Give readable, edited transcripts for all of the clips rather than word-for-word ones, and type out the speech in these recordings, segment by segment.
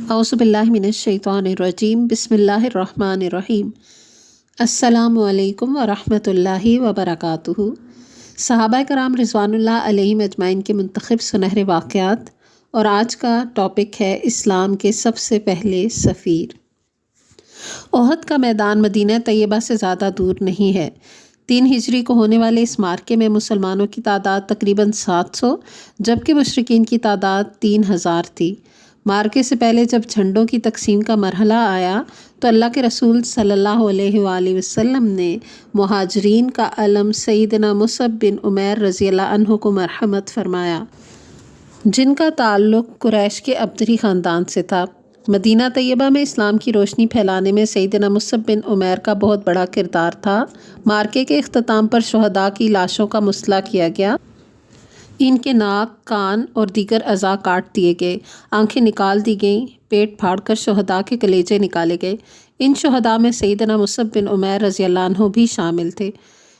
اعوذ باللہ من الشیطان الرجیم بسم اللہ الرحمن الرحیم۔ السلام علیکم ورحمۃ اللہ وبرکاتہ۔ صحابہ کرام رضوان اللہ علیہم اجمعین کے منتخب سنہرے واقعات، اور آج کا ٹاپک ہے اسلام کے سب سے پہلے سفیر۔ احد کا میدان مدینہ طیبہ سے زیادہ دور نہیں ہے۔ 3 ہجری کو ہونے والے اس معرکے میں مسلمانوں کی تعداد تقریباً 700 جبکہ مشرکین کی تعداد 3000 تھی۔ معرکے سے پہلے جب جھنڈوں کی تقسیم کا مرحلہ آیا تو اللہ کے رسول صلی اللہ علیہ وآلہ وسلم نے مہاجرین کا علم سیدنا مصعب بن عمیر رضی اللہ عنہ کو مرحمت فرمایا، جن کا تعلق قریش کے ابدری خاندان سے تھا۔ مدینہ طیبہ میں اسلام کی روشنی پھیلانے میں سیدنا مصعب بن عمیر کا بہت بڑا کردار تھا۔ معرکے کے اختتام پر شہداء کی لاشوں کا مصلح کیا گیا، ان کے ناک، کان اور دیگر اعضاء کاٹ دیے گئے، آنکھیں نکال دی گئیں، پیٹ پھاڑ کر شہداء کے کلیجے نکالے گئے۔ ان شہداء میں سیدنا مصعب بن عمیر رضی اللہ عنہ بھی شامل تھے۔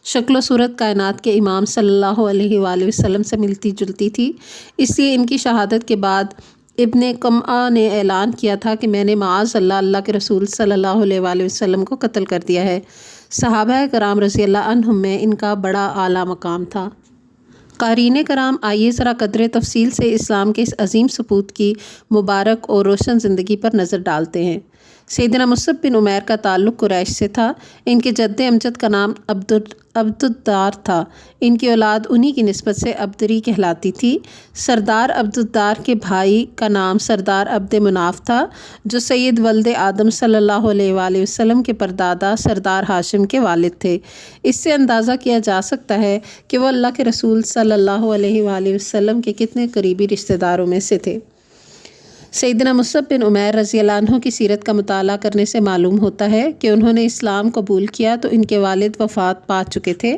شکل و صورت کائنات کے امام صلی اللہ علیہ وآلہ وسلم سے ملتی جلتی تھی، اس لیے ان کی شہادت کے بعد ابن قمعہ نے اعلان کیا تھا کہ میں نے معاذ اللہ کے رسول صلی اللہ علیہ وآلہ وسلم کو قتل کر دیا ہے۔ صحابہ کرام رضی اللہ عنہم میں ان کا بڑا اعلیٰ مقام تھا۔ قارئین کرام، آئیے ذرا قدر تفصیل سے اسلام کے اس عظیم سپوت کی مبارک اور روشن زندگی پر نظر ڈالتے ہیں۔ سیدنا مصعب بن عمیر کا تعلق قریش سے تھا۔ ان کے جد امجد کا نام عبدالدار تھا۔ ان کی اولاد انہی کی نسبت سے عبدری کہلاتی تھی۔ سردار عبدالدار کے بھائی کا نام سردار عبد مناف تھا، جو سید ولد آدم صلی اللہ علیہ وآلہ وسلم کے پردادا سردار ہاشم کے والد تھے۔ اس سے اندازہ کیا جا سکتا ہے کہ وہ اللہ کے رسول صلی اللہ علیہ وآلہ وسلم کے کتنے قریبی رشتہ داروں میں سے تھے۔ سیدنا مصعب بن عمیر رضی اللہ عنہ کی سیرت کا مطالعہ کرنے سے معلوم ہوتا ہے کہ انہوں نے اسلام قبول کیا تو ان کے والد وفات پا چکے تھے۔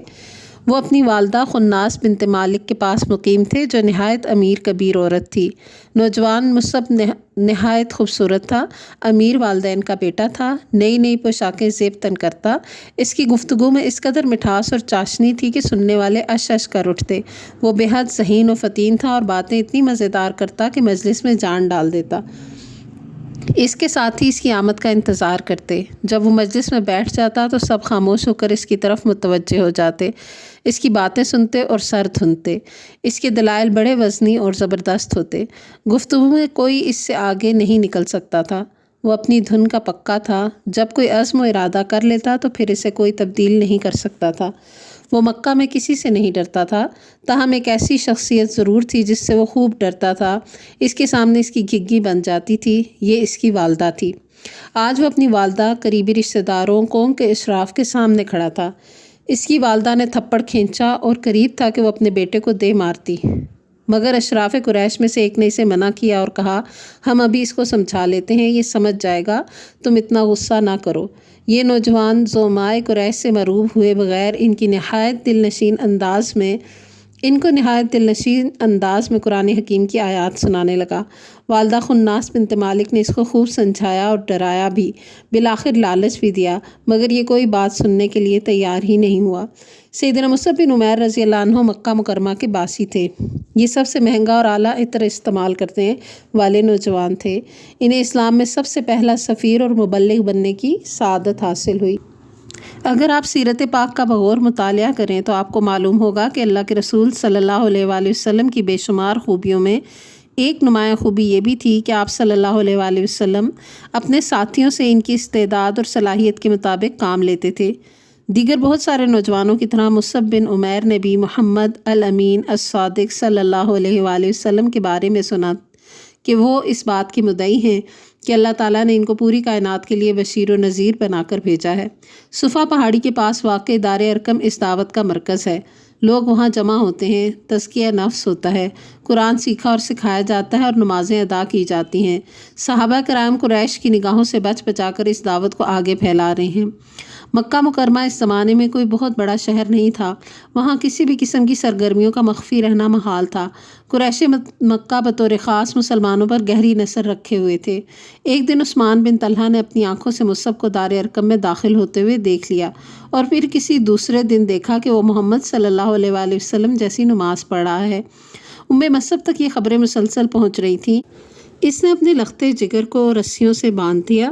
وہ اپنی والدہ خناس بنت مالک کے پاس مقیم تھے، جو نہایت امیر کبیر عورت تھی۔ نوجوان مصعب نہایت خوبصورت تھا، امیر والدین کا بیٹا تھا، نئی پوشاکیں زیب تن کرتا۔ اس کی گفتگو میں اس قدر مٹھاس اور چاشنی تھی کہ سننے والے اش اش کر اٹھتے۔ وہ بے حد ذہین و فطین تھا اور باتیں اتنی مزیدار کرتا کہ مجلس میں جان ڈال دیتا۔ اس کے ساتھ ہی اس کی آمد کا انتظار کرتے۔ جب وہ مجلس میں بیٹھ جاتا تو سب خاموش ہو کر اس کی طرف متوجہ ہو جاتے، اس کی باتیں سنتے اور سر دھنتے۔ اس کے دلائل بڑے وزنی اور زبردست ہوتے، گفتگو میں کوئی اس سے آگے نہیں نکل سکتا تھا۔ وہ اپنی دھن کا پکا تھا، جب کوئی عزم و ارادہ کر لیتا تو پھر اسے کوئی تبدیل نہیں کر سکتا تھا۔ وہ مکہ میں کسی سے نہیں ڈرتا تھا، تاہم ایک ایسی شخصیت ضرور تھی جس سے وہ خوب ڈرتا تھا، اس کے سامنے اس کی گھگی بن جاتی تھی۔ یہ اس کی والدہ تھی۔ آج وہ اپنی والدہ، قریبی رشتہ داروں، قوم کے اشراف کے سامنے کھڑا تھا۔ اس کی والدہ نے تھپڑ کھینچا اور قریب تھا کہ وہ اپنے بیٹے کو دے مارتی، مگر اشراف قریش میں سے ایک نے اسے منع کیا اور کہا، ہم ابھی اس کو سمجھا لیتے ہیں، یہ سمجھ جائے گا، تم اتنا غصہ نہ کرو۔ یہ نوجوان زعمائے قریش سے مروب ہوئے بغیر ان کو نہایت دل نشین انداز میں قرآن حکیم کی آیات سنانے لگا۔ والدہ خناس بنت مالک نے اس کو خوب سمجھایا اور ڈرایا بھی، بالآخر لالچ بھی دیا، مگر یہ کوئی بات سننے کے لیے تیار ہی نہیں ہوا۔ سیدنا مصعب بن عمیر رضی اللہ عنہ مکہ مکرمہ کے باسی تھے۔ یہ سب سے مہنگا اور اعلیٰ عطر استعمال کرنے والے نوجوان تھے۔ انہیں اسلام میں سب سے پہلا سفیر اور مبلغ بننے کی سعادت حاصل ہوئی۔ اگر آپ سیرت پاک کا بغور مطالعہ کریں تو آپ کو معلوم ہوگا کہ اللہ کے رسول صلی اللہ علیہ وآلہ وسلم کی بے شمار خوبیوں میں ایک نمایاں خوبی یہ بھی تھی کہ آپ صلی اللہ علیہ وآلہ وسلم اپنے ساتھیوں سے ان کی استعداد اور صلاحیت کے مطابق کام لیتے تھے۔ دیگر بہت سارے نوجوانوں کی طرح مصعب بن عمیر نے بھی محمد الامین الصادق صلی اللہ علیہ وآلہ وسلم کے بارے میں سنا کہ وہ اس بات کی مدعی ہیں کہ اللہ تعالیٰ نے ان کو پوری کائنات کے لیے بشیر و نذیر بنا کر بھیجا ہے۔ صفا پہاڑی کے پاس واقع دار ارقم اس دعوت کا مرکز ہے۔ لوگ وہاں جمع ہوتے ہیں، تزکیہ نفس ہوتا ہے، قرآن سیکھا اور سکھایا جاتا ہے اور نمازیں ادا کی جاتی ہیں۔ صحابہ کرام قریش کی نگاہوں سے بچ بچا کر اس دعوت کو آگے پھیلا رہے ہیں۔ مکہ مکرمہ اس زمانے میں کوئی بہت بڑا شہر نہیں تھا، وہاں کسی بھی قسم کی سرگرمیوں کا مخفی رہنا محال تھا۔ قریش مکہ بطور خاص مسلمانوں پر گہری نظر رکھے ہوئے تھے۔ ایک دن عثمان بن طلحہ نے اپنی آنکھوں سے مصعب کو دار ارقم میں داخل ہوتے ہوئے دیکھ لیا، اور پھر کسی دوسرے دن دیکھا کہ وہ محمد صلی اللہ علیہ وآلہ وسلم جیسی نماز پڑھ رہا ہے۔ مصعب تک یہ خبریں مسلسل پہنچ رہی تھیں اس نے اپنے لختے جگر کو رسیوں سے باندھ دیا،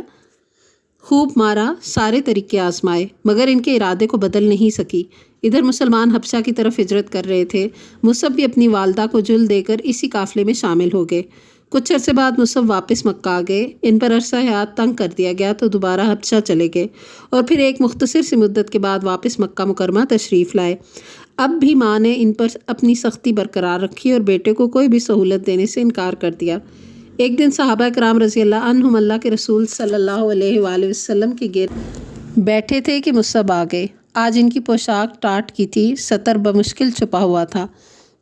خوب مارا، سارے طریقے آزمائے، مگر ان کے ارادے کو بدل نہیں سکی۔ ادھر مسلمان حبشہ کی طرف ہجرت کر رہے تھے۔ مصعب بھی اپنی والدہ کو جل دے کر اسی قافلے میں شامل ہو گئے۔ کچھ عرصے بعد مصعب واپس مکہ آ گئے۔ ان پر عرصہ حیات تنگ کر دیا گیا تو دوبارہ حبشہ چلے گئے اور پھر ایک مختصر سی مدت کے بعد واپس مکہ مکرمہ تشریف لائے۔ اب بھی ماں نے ان پر اپنی سختی برقرار رکھی اور بیٹے کو کوئی بھی سہولت دینے سے انکار کر دیا۔ ایک دن صحابہ کرام رضی اللہ عنہم اللہ کے رسول صلی اللہ علیہ وآلہ وسلم کے گرد بیٹھے تھے کہ مصعب آ گئے۔ آج ان کی پوشاک ٹاٹ کی تھی، سطر بمشکل چھپا ہوا تھا۔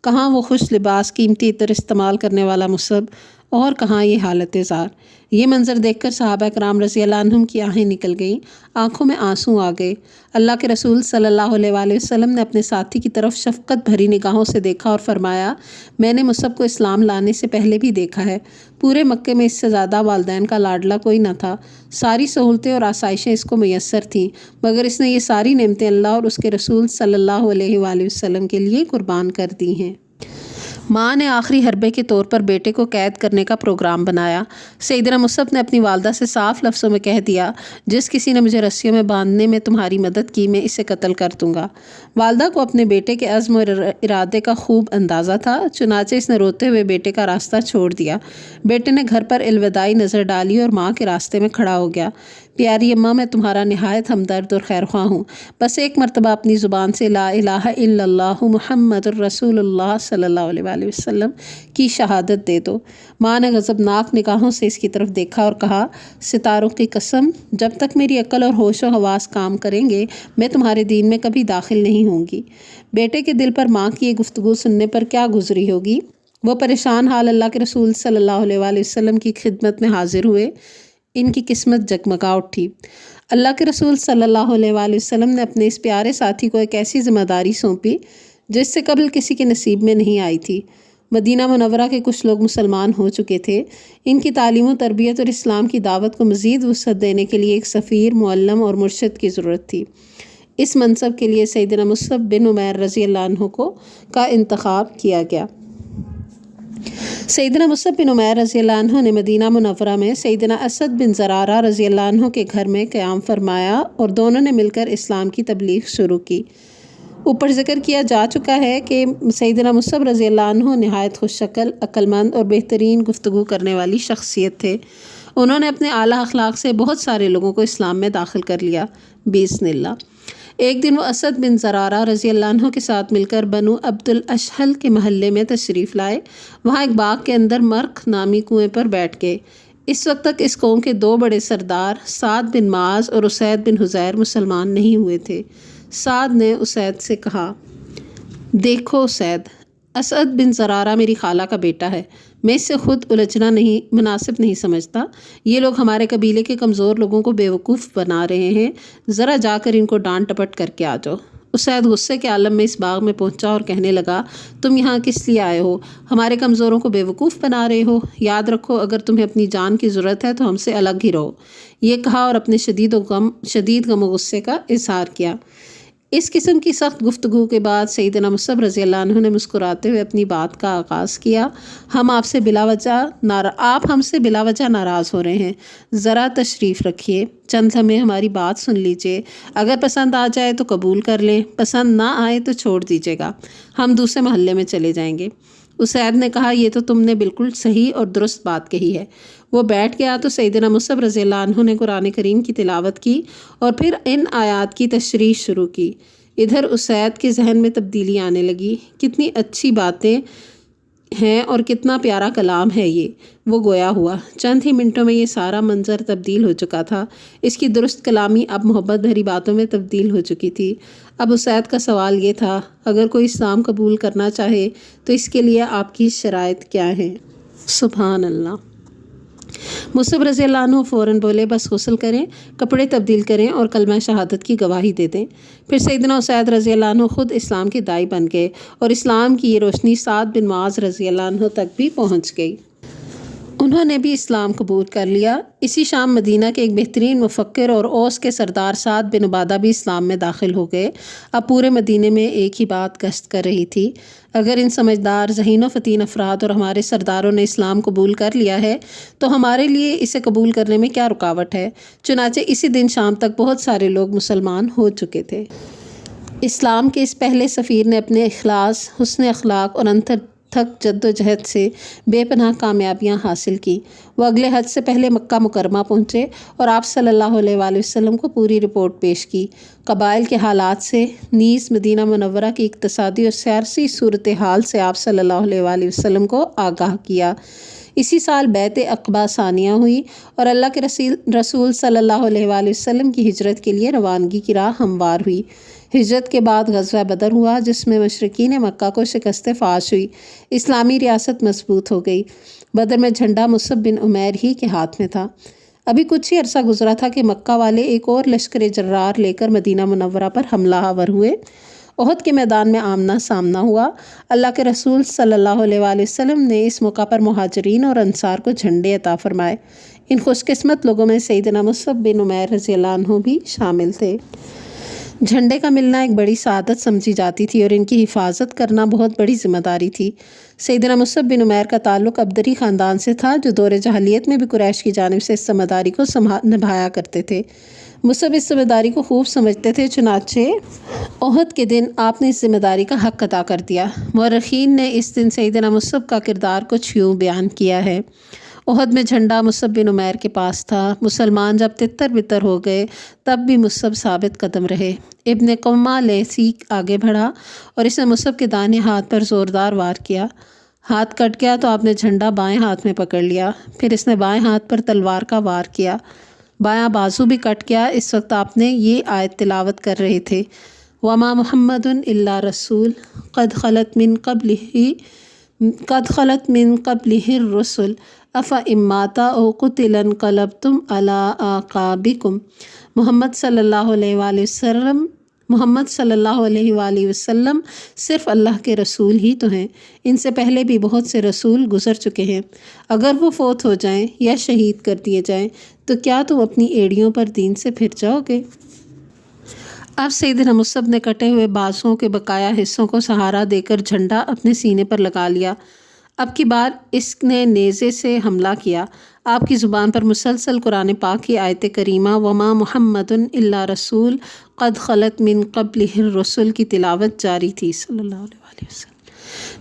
کہاں وہ خوش لباس، قیمتی عطر استعمال کرنے والا مصعب، اور کہاں یہ حالت زار۔ یہ منظر دیکھ کر صحابہ کرام رضی اللہ عنہم کی آہیں نکل گئیں، آنکھوں میں آنسو آ گئے۔ اللہ کے رسول صلی اللہ علیہ وآلہ وسلم نے اپنے ساتھی کی طرف شفقت بھری نگاہوں سے دیکھا اور فرمایا، میں نے مصعب کو اسلام لانے سے پہلے بھی دیکھا ہے۔ پورے مکے میں اس سے زیادہ والدین کا لاڈلا کوئی نہ تھا۔ ساری سہولتیں اور آسائشیں اس کو میسر تھیں، مگر اس نے یہ ساری نعمتیں اللہ اور اس کے رسول صلی اللہ علیہ وآلہ وسلم کے لیے قربان کر دی ہیں۔ ماں نے آخری حربے کے طور پر بیٹے کو قید کرنے کا پروگرام بنایا۔ سیدنا مصعب نے اپنی والدہ سے صاف لفظوں میں کہہ دیا، جس کسی نے مجھے رسیوں میں باندھنے میں تمہاری مدد کی، میں اسے قتل کر دوں گا۔ والدہ کو اپنے بیٹے کے عزم اور ارادے کا خوب اندازہ تھا، چنانچہ اس نے روتے ہوئے بیٹے کا راستہ چھوڑ دیا۔ بیٹے نے گھر پر الوداعی نظر ڈالی اور ماں کے راستے میں کھڑا ہو گیا۔ پیاری اماں، میں تمہارا نہایت ہمدرد اور خیرخواہ ہوں، بس ایک مرتبہ اپنی زبان سے لا الہ الا اللہ محمد الرسول اللہ صلی اللہ علیہ وآلہ وسلم کی شہادت دے دو۔ ماں نے غضبناک نگاہوں سے اس کی طرف دیکھا اور کہا، ستاروں کی قسم، جب تک میری عقل اور ہوش و حواس کام کریں گے میں تمہارے دین میں کبھی داخل نہیں ہوں گی۔ بیٹے کے دل پر ماں کی یہ گفتگو سننے پر کیا گزری ہوگی؟ وہ پریشان حال اللہ کے رسول صلی اللہ علیہ وآلہ وسلم کی خدمت میں حاضر ہوئے۔ ان کی قسمت جگمگا اٹھی۔ اللہ کے رسول صلی اللہ علیہ وآلہ وسلم نے اپنے اس پیارے ساتھی کو ایک ایسی ذمہ داری سونپی جس سے قبل کسی کے نصیب میں نہیں آئی تھی۔ مدینہ منورہ کے کچھ لوگ مسلمان ہو چکے تھے۔ ان کی تعلیم و تربیت اور اسلام کی دعوت کو مزید وسعت دینے کے لیے ایک سفیر، معلم اور مرشد کی ضرورت تھی۔ اس منصب کے لیے سیدنا مصعب بن عمیر رضی اللہ عنہ کا انتخاب کیا گیا۔ سیدنا مصعب بن عمیر رضی اللہ عنہ نے مدینہ منورہ میں سیدنا اسد بن زرارہ رضی اللہ عنہ کے گھر میں قیام فرمایا اور دونوں نے مل کر اسلام کی تبلیغ شروع کی۔ اوپر ذکر کیا جا چکا ہے کہ سیدنا مصعب رضی اللہ عنہ نہایت خوش شکل، عقل مند اور بہترین گفتگو کرنے والی شخصیت تھے۔ انہوں نے اپنے اعلیٰ اخلاق سے بہت سارے لوگوں کو اسلام میں داخل کر لیا، بسم اللہ۔ ایک دن وہ اسد بن زرارہ رضی اللہ عنہ کے ساتھ مل کر بنو عبد الاشہل کے محلے میں تشریف لائے۔ وہاں ایک باغ کے اندر مرخ نامی کنویں پر بیٹھ گئے۔ اس وقت تک اس قوم کے دو بڑے سردار سعد بن معاذ اور اسید بن حضیر مسلمان نہیں ہوئے تھے۔ سعد نے اسید سے کہا، دیکھو اسید، اسد بن زرارہ میری خالہ کا بیٹا ہے، میں اس سے خود الجھنا نہیں مناسب نہیں سمجھتا۔ یہ لوگ ہمارے قبیلے کے کمزور لوگوں کو بیوقوف بنا رہے ہیں، ذرا جا کر ان کو ڈانٹ ٹپٹ کر کے آ جاؤ۔ اسید غصے کے عالم میں اس باغ میں پہنچا اور کہنے لگا، تم یہاں کس لیے آئے ہو؟ ہمارے کمزوروں کو بیوقوف بنا رہے ہو؟ یاد رکھو، اگر تمہیں اپنی جان کی ضرورت ہے تو ہم سے الگ ہی رہو۔ یہ کہا اور اپنے شدید غم و غصے کا اظہار کیا۔ اس قسم کی سخت گفتگو کے بعد سیدنا مصعب رضی اللہ عنہ نے مسکراتے ہوئے اپنی بات کا آغاز کیا، آپ ہم سے بلا وجہ ناراض ہو رہے ہیں، ذرا تشریف رکھیے، چند لمحے ہماری بات سن لیجئے، اگر پسند آ جائے تو قبول کر لیں، پسند نہ آئے تو چھوڑ دیجیے گا، ہم دوسرے محلے میں چلے جائیں گے۔ اسید نے کہا، یہ تو تم نے بالکل صحیح اور درست بات کہی ہے۔ وہ بیٹھ گیا تو سیدنا مصعب رضی اللہ عنہ نے قرآن کریم کی تلاوت کی اور پھر ان آیات کی تشریح شروع کی۔ ادھر اسید کے ذہن میں تبدیلی آنے لگی، کتنی اچھی باتیں ہیں اور کتنا پیارا کلام ہے یہ، وہ گویا ہوا۔ چند ہی منٹوں میں یہ سارا منظر تبدیل ہو چکا تھا۔ اس کی درست کلامی اب محبت بھری باتوں میں تبدیل ہو چکی تھی۔ اب اسید کا سوال یہ تھا، اگر کوئی اسلام قبول کرنا چاہے تو اس کے لیے آپ کی شرائط کیا ہیں؟ سبحان اللہ۔ مصعب رضی اللہ عنہ فوراً بولے، بس غسل کریں، کپڑے تبدیل کریں اور کلمہ شہادت کی گواہی دے دیں۔ پھر سیدنا اسید رضی اللہ عنہ خود اسلام کے داعی بن گئے اور اسلام کی یہ روشنی سعد بن معاذ رضی اللہ عنہ تک بھی پہنچ گئی۔ انہوں نے بھی اسلام قبول کر لیا۔ اسی شام مدینہ کے ایک بہترین مفکر اور اوس کے سردار سعد بن عبادہ بھی اسلام میں داخل ہو گئے۔ اب پورے مدینے میں ایک ہی بات گشت کر رہی تھی، اگر ان سمجھدار ذہین و فطین افراد اور ہمارے سرداروں نے اسلام قبول کر لیا ہے تو ہمارے لیے اسے قبول کرنے میں کیا رکاوٹ ہے؟ چنانچہ اسی دن شام تک بہت سارے لوگ مسلمان ہو چکے تھے۔ اسلام کے اس پہلے سفیر نے اپنے اخلاص، حسن اخلاق اور انتھک جد و جہد سے بے پناہ کامیابیاں حاصل کی۔ وہ اگلے حج سے پہلے مکہ مکرمہ پہنچے اور آپ صلی اللہ علیہ وآلہ وسلم کو پوری رپورٹ پیش کی۔ قبائل کے حالات سے نیز مدینہ منورہ کی اقتصادی اور سیاسی صورتحال سے آپ صلی اللہ علیہ وآلہ وسلم کو آگاہ کیا۔ اسی سال بیعت عقبہ ثانیہ ہوئی اور اللہ کے رسول صلی اللہ علیہ وآلہ وسلم کی ہجرت کے لیے روانگی کی راہ ہموار ہوئی۔ ہجرت کے بعد غزوہ بدر ہوا جس میں مشرکین مکہ کو شکست فاش ہوئی، اسلامی ریاست مضبوط ہو گئی۔ بدر میں جھنڈا مصعب بن عمیر ہی کے ہاتھ میں تھا۔ ابھی کچھ ہی عرصہ گزرا تھا کہ مکہ والے ایک اور لشکر جرار لے کر مدینہ منورہ پر حملہ آور ہوئے۔ احد کے میدان میں آمنا سامنا ہوا۔ اللہ کے رسول صلی اللہ علیہ وآلہ وسلم نے اس موقع پر مہاجرین اور انصار کو جھنڈے عطا فرمائے۔ ان خوش قسمت لوگوں میں سیدنا مصعب بن عمیر رضی اللہ عنہ بھی شامل تھے۔ جھنڈے کا ملنا ایک بڑی سعادت سمجھی جاتی تھی اور ان کی حفاظت کرنا بہت بڑی ذمہ داری تھی۔ سیدنا مصعب بن عمیر کا تعلق عبدری خاندان سے تھا جو دور جاہلیت میں بھی قریش کی جانب سے اس ذمہ داری کو نبھایا کرتے تھے۔ مصعب اس ذمہ داری کو خوب سمجھتے تھے، چنانچہ احد کے دن آپ نے اس ذمہ داری کا حق ادا کر دیا۔ مورخین نے اس دن سیدنا مصعب کا کردار کچھ یوں بیان کیا ہے۔ احد میں جھنڈا مصعب بن عمیر کے پاس تھا۔ مسلمان جب تتر بتر ہو گئے تب بھی مصعب ثابت قدم رہے۔ ابن قمہ لیثی آگے بڑھا اور اس نے مصعب کے دائیں ہاتھ پر زوردار وار کیا۔ ہاتھ کٹ گیا تو آپ نے جھنڈا بائیں ہاتھ میں پکڑ لیا، پھر اس نے بائیں ہاتھ پر تلوار کا وار کیا، بایاں بازو بھی کٹ گیا۔ اس وقت آپ نے یہ آیت تلاوت کر رہے تھے، وَمَا مُحَمَّدٌ إِلَّا رَسُولٌ قَدْ خَلَتْ مِن قَبْلِهِ الرُّسُلُ أَفَإِن مَّاتَ أَوْ قُتِلَ انقلبتم عَلَىٰ أَعْقَابِكُمْ۔ محمد صلی اللہ علیہ وآلہ وسلم صرف اللہ کے رسول ہی تو ہیں، ان سے پہلے بھی بہت سے رسول گزر چکے ہیں۔ اگر وہ فوت ہو جائیں یا شہید کر دیے جائیں تو کیا تم اپنی ایڑیوں پر دین سے پھر جاؤ گے؟ اب سیدنا مصعب نے کٹے ہوئے بازوؤں کے بقایا حصوں کو سہارا دے کر جھنڈا اپنے سینے پر لگا لیا۔ اب کی بار اس نے نیزے سے حملہ کیا۔ آپ کی زبان پر مسلسل قرآن پاک کی آیت کریمہ وَمَا مُحَمَّدٌ إِلَّا رَسُولٌ قَدْ خَلَتْ مِن قَبْلِهِ الرُّسُلُ کی تلاوت جاری تھی صلی اللہ علیہ وسلم۔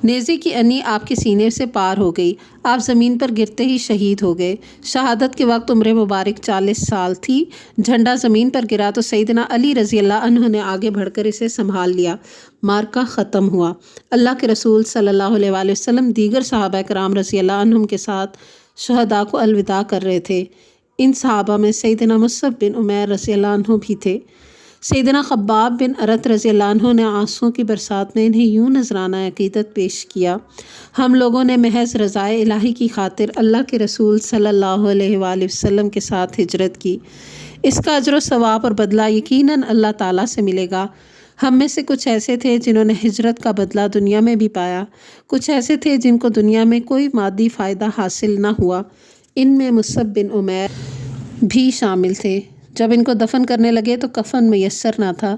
نیزے کی انی آپ کے سینے سے پار ہو گئی، آپ زمین پر گرتے ہی شہید ہو گئے۔ شہادت کے وقت عمر مبارک 40 سال تھی۔ جھنڈا زمین پر گرا تو سیدنا علی رضی اللہ عنہ نے آگے بڑھ کر اسے سنبھال لیا۔ معرکہ ختم ہوا۔ اللہ کے رسول صلی اللہ علیہ وآلہ وسلم دیگر صحابہ کرام رضی اللہ عنہم کے ساتھ شہداء کو الوداع کر رہے تھے۔ ان صحابہ میں سیدنا مصعب بن عمیر رضی اللہ عنہ بھی تھے۔ سیدنا خباب بن ارت رضی اللہ عنہ نے آنسوؤں کی برسات میں انہیں یوں نذرانہ عقیدت پیش کیا، ہم لوگوں نے محض رضائے الہی کی خاطر اللہ کے رسول صلی اللہ علیہ وآلہ وسلم کے ساتھ ہجرت کی، اس کا اجر و ثواب اور بدلہ یقیناً اللہ تعالیٰ سے ملے گا۔ ہم میں سے کچھ ایسے تھے جنہوں نے ہجرت کا بدلہ دنیا میں بھی پایا، کچھ ایسے تھے جن کو دنیا میں کوئی مادی فائدہ حاصل نہ ہوا۔ ان میں مصعب بن عمیر بھی شامل تھے۔ جب ان کو دفن کرنے لگے تو کفن میسر نہ تھا۔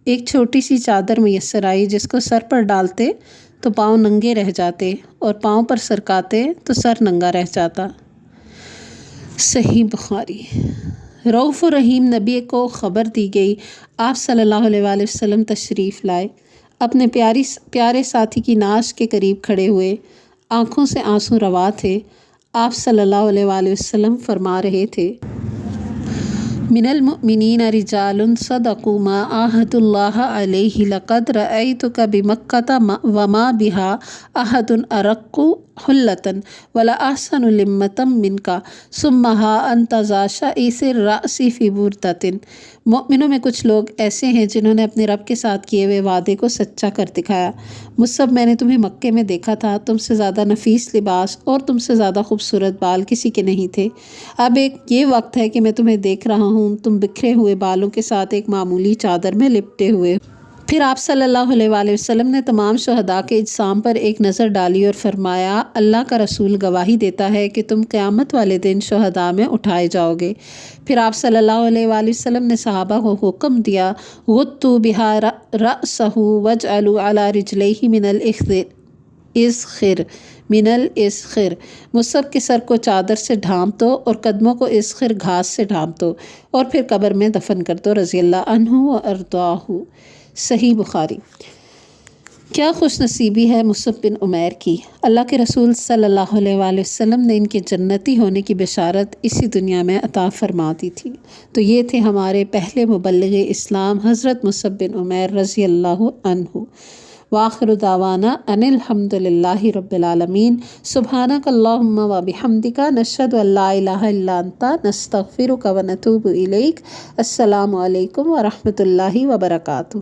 ایک چھوٹی سی چادر میسر آئی جس کو سر پر ڈالتے تو پاؤں ننگے رہ جاتے اور پاؤں پر سرکاتے تو سر ننگا رہ جاتا۔ صحیح بخاری۔ رؤوف الرحیم نبی کو خبر دی گئی، آپ صلی اللہ علیہ وآلہ وسلم تشریف لائے، اپنے پیارے ساتھی کی ناش کے قریب کھڑے ہوئے، آنکھوں سے آنسو روا تھے۔ آپ صلی اللہ علیہ وآلہ وسلم فرما رہے تھے، من المؤمنین رجال صدقوا ما عاہدوا اللہ علیہ لقد رأیتک بمکۃ وما بها احد ارق حلۃ ولا احسن لمۃ منک ثم ها انت ذا شئیس الرأس فی بردۃ۔ مومنوں میں کچھ لوگ ایسے ہیں جنہوں نے اپنے رب کے ساتھ کیے ہوئے وعدے کو سچا کر دکھایا۔ مصعب، میں نے تمہیں مکے میں دیکھا تھا، تم سے زیادہ نفیس لباس اور تم سے زیادہ خوبصورت بال کسی کے نہیں تھے۔ اب ایک یہ وقت ہے کہ میں تمہیں دیکھ رہا ہوں، تم بکھرے ہوئے بالوں کے ساتھ ایک معمولی چادر میں لپٹے ہوئے، پھر آپ صلی اللہ علیہ وآلہ وسلم نے تمام شہداء کے اجسام پر ایک نظر ڈالی اور فرمایا اللہ کا رسول گواہی دیتا ہے کہ تم قیامت والے دن شہداء میں اٹھائے جاؤ گے۔ پھر آپ صلی اللہ علیہ وآلہ وسلم نے صحابہ کو حکم دیا غطوا بہا رأسہ واجعلوا علی رجلیہ من الاسخر، مصعب کے سر کو چادر سے ڈھانپ دو اور قدموں کو اسخر گھاس سے ڈھانپ دو اور پھر قبر میں دفن کر دو رضی اللہ عنہ و ارضاہ۔ صحیح بخاری۔ کیا خوش نصیبی ہے مصعب بن عمیر کی، اللہ کے رسول صلی اللہ علیہ وآلہ وسلم نے ان کے جنتی ہونے کی بشارت اسی دنیا میں عطا فرما دی تھی۔ تو یہ تھے ہمارے پہلے مبلغ اسلام حضرت مصعب بن عمیر رضی اللہ عنہ۔ وآخر دعوانا ان الحمد للہ رب العالمین، سبحانک اللہم و بحمدک، نشہد ان لا الہ الا انت، نستغفرک و نتوب الیک۔ السلام علیکم ورحمۃ اللہ وبرکاتہ۔